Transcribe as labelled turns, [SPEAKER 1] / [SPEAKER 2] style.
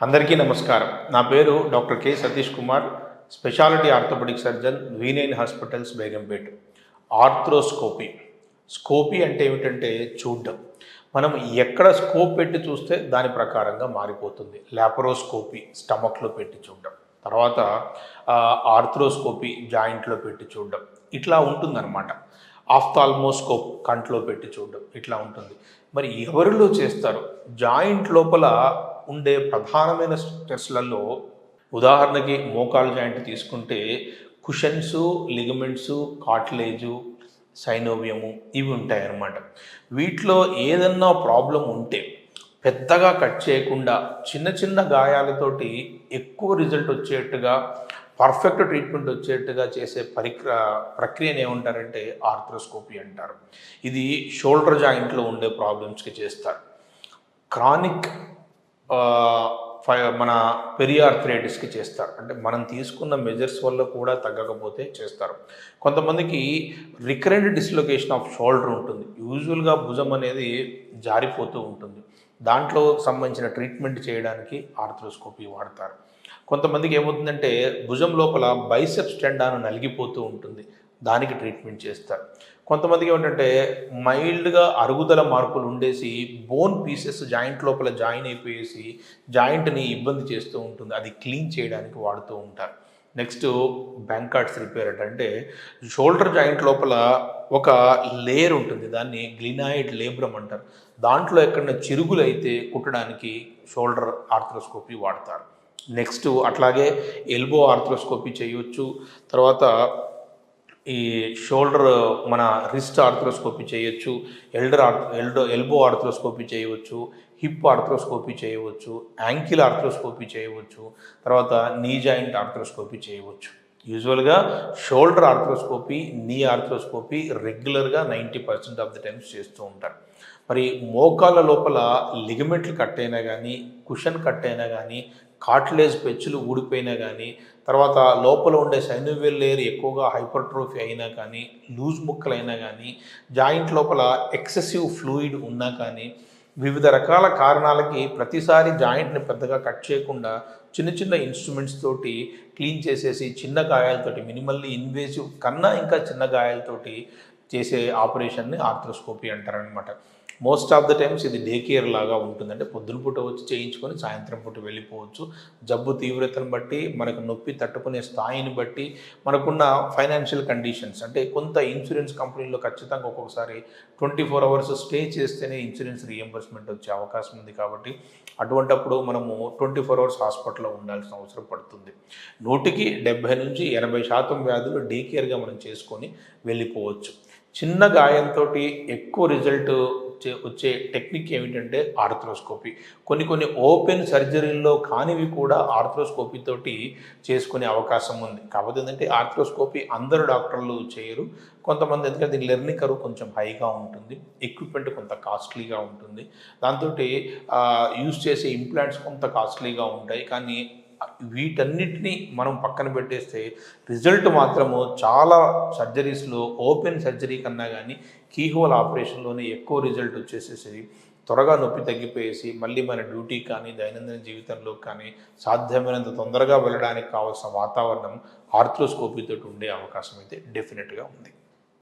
[SPEAKER 1] అందరికీ నమస్కారం. నా పేరు doctor K Satish Kumar, speciality orthopaedic surgeon, V9 hospitals, Begumpet. Arthroscopy. Scopy అంటే ఏమిటంటే చూడడం. మనం ఎక్కడ స్కోప్ పెట్టి చూస్తే దాని ప్రకారంగా మారిపోతుంది. లాపరోస్కోపీ స్టమక్లో పెట్టి చూడడం, తర్వాత ఆర్థ్రోస్కోపీ జాయింట్లో పెట్టి చూడడం, ఇట్లా ఉంటుందన్నమాట. ఆఫ్థాల్మోస్కోప్ కంట్లో పెట్టి చూడడం, ఇట్లా ఉంటుంది. మరి ఎవరిలో చేస్తారు? జాయింట్ లోపల ఉండే ప్రధానమైన స్ట్రెస్లలో ఉదాహరణకి మోకాలు జాయింట్ తీసుకుంటే కుషన్స్, లిగమెంట్స్, కార్టిలేజు, సైనోవియము ఇవి ఉంటాయన్నమాట. వీటిలో ఏదన్నా ప్రాబ్లం ఉంటే పెద్దగా కట్ చేయకుండా చిన్న చిన్న గాయాలతోటి ఎక్కువ రిజల్ట్ వచ్చేట్టుగా, పర్ఫెక్ట్ ట్రీట్మెంట్ వచ్చేట్టుగా చేసే ప్రక్రియను ఏమంటారంటే ఆర్థ్రోస్కోపీ అంటారు. ఇది షోల్డర్ జాయింట్లో ఉండే ప్రాబ్లమ్స్కి చేస్తారు. క్రానిక్ మన పెరియార్థరైటిస్కి చేస్తారు. అంటే మనం తీసుకున్న మెజర్స్ వల్ల కూడా తగ్గకపోతే చేస్తారు. కొంతమందికి రికరెంట్ డిస్లొకేషన్ ఆఫ్ షోల్డర్ ఉంటుంది. యూజువల్గా భుజం అనేది జారిపోతూ ఉంటుంది. దాంట్లో సంబంధించిన ట్రీట్మెంట్ చేయడానికి ఆర్థ్రోస్కోపీ వాడతారు. కొంతమందికి ఏమవుతుందంటే భుజం లోపల బైసెప్స్ టెండాన్ నలిగిపోతూ ఉంటుంది, దానికి ట్రీట్మెంట్ చేస్తారు. కొంతమందికి ఏమిటంటే మైల్డ్గా అరుగుదల మార్పులు ఉండేసి బోన్ పీసెస్ జాయింట్ లోపల జాయిన్ అయిపోయేసి జాయింట్ని ఇబ్బంది చేస్తూ ఉంటుంది, అది క్లీన్ చేయడానికి వాడుతూ ఉంటారు. నెక్స్ట్ బ్యాంకార్డ్స్ రిపేర్ అంటే షోల్డర్ జాయింట్ లోపల ఒక లేయర్ ఉంటుంది, దాన్ని గ్లినాయిడ్ లేబ్రమ్ అంటారు. దాంట్లో ఎక్కడైనా చిరుగులు అయితే కుట్టడానికి షోల్డర్ ఆర్థ్రోస్కోపీ వాడతారు. నెక్స్ట్ అట్లాగే ఎల్బో ఆర్థ్రోస్కోపీ చేయవచ్చు. తర్వాత ఈ షోల్డర్ మన రిస్ట్ ఆర్థ్రోస్కోపీ చేయొచ్చు, ఎల్బో ఆర్థ్రోస్కోపీ చేయవచ్చు, హిప్ ఆర్థ్రోస్కోపీ చేయవచ్చు, యాంకిల్ ఆర్థ్రోస్కోపీ చేయవచ్చు, తర్వాత నీ జాయింట్ ఆర్థ్రోస్కోపీ చేయవచ్చు. యూజువల్గా షోల్డర్ ఆర్థ్రోస్కోపీ, నీ ఆర్థ్రోస్కోపీ రెగ్యులర్గా 90% ఆఫ్ ది టైమ్స్ చేస్తూ ఉంటారు. మరి మోకాళ్ళ లోపల లిగమెంట్లు కట్ అయినా కానీ, కుషన్ కట్ అయినా కానీ, కార్టిలేజ్ పెచ్చులు ఊడిపోయినా కానీ, తర్వాత లోపల ఉండే సైనోవియల్ లేయర్ ఎక్కువగా హైపర్ట్రోఫీ అయినా కానీ, లూజ్ ముక్కలైనా కానీ, జాయింట్ లోపల ఎక్సెసివ్ ఫ్లూయిడ్ ఉన్నా కానీ, వివిధ రకాల కారణాలకి ప్రతిసారి జాయింట్ని పెద్దగా కట్ చేయకుండా చిన్న చిన్న ఇన్స్ట్రుమెంట్స్ తోటి క్లీన్ చేసేసి చిన్న గాయాలతోటి, మినిమల్లీ ఇన్వేసివ్ కన్నా ఇంకా చిన్న గాయాలతోటి చేసే ఆపరేషన్ని ఆర్థ్రోస్కోపీ అంటారనమాట. మోస్ట్ ఆఫ్ ద టైమ్స్ ఇది డే కేర్ లాగా ఉంటుంది. అంటే పొద్దున పూట వచ్చి చేయించుకొని సాయంత్రం పూట వెళ్ళిపోవచ్చు. జబ్బు తీవ్రతను బట్టి, మనకు నొప్పి తట్టుకునే స్థాయిని బట్టి, మనకున్న ఫైనాన్షియల్ కండిషన్స్, అంటే కొంత ఇన్సూరెన్స్ కంపెనీలో ఖచ్చితంగా ఒక్కొక్కసారి 24 hours స్టే చేస్తేనే ఇన్సూరెన్స్ రీఎంబర్స్మెంట్ వచ్చే అవకాశం ఉంది. కాబట్టి అటువంటప్పుడు మనము 24 hours హాస్పిటల్లో ఉండాల్సిన అవసరం పడుతుంది. 100కి 70 నుంచి 80% వ్యాధులు డే కేర్గా మనం చేసుకొని వెళ్ళిపోవచ్చు. చిన్న గాయంతో ఎక్కువ రిజల్ట్ వచ్చే టెక్నిక్ ఏమిటంటే ఆర్థ్రోస్కోపీ. కొన్ని ఓపెన్ సర్జరీల్లో కానివి కూడా ఆర్థ్రోస్కోపీ తోటి చేసుకునే అవకాశం ఉంది. కాకపోతే ఏంటంటే ఆర్థ్రోస్కోపీ అందరు డాక్టర్లు చేయరు. కొంతమంది, ఎందుకంటే దీని లెర్నింగ్ కర్వ్ కొంచెం హైగా ఉంటుంది, ఎక్విప్మెంట్ కొంత కాస్ట్లీగా ఉంటుంది, దాంతో యూజ్ చేసే ఇంప్లాంట్స్ కొంత కాస్ట్లీగా ఉంటాయి. కానీ వీటన్నిటినీ మనం పక్కన పెట్టేస్తే రిజల్ట్ మాత్రము చాలా సర్జరీస్లో ఓపెన్ సర్జరీ కన్నా కానీ కీహోల్ ఆపరేషన్లోనే ఎక్కువ రిజల్ట్ వచ్చేసేసి త్వరగా నొప్పి తగ్గిపోయేసి మళ్ళీ మన డ్యూటీ కానీ దైనందిన జీవితంలో కానీ సాధ్యమైనంత తొందరగా వెళ్ళడానికి కావాల్సిన వాతావరణం ఆర్థ్రోస్కోపీతో ఉండే అవకాశం అయితే డెఫినెట్గా ఉంది.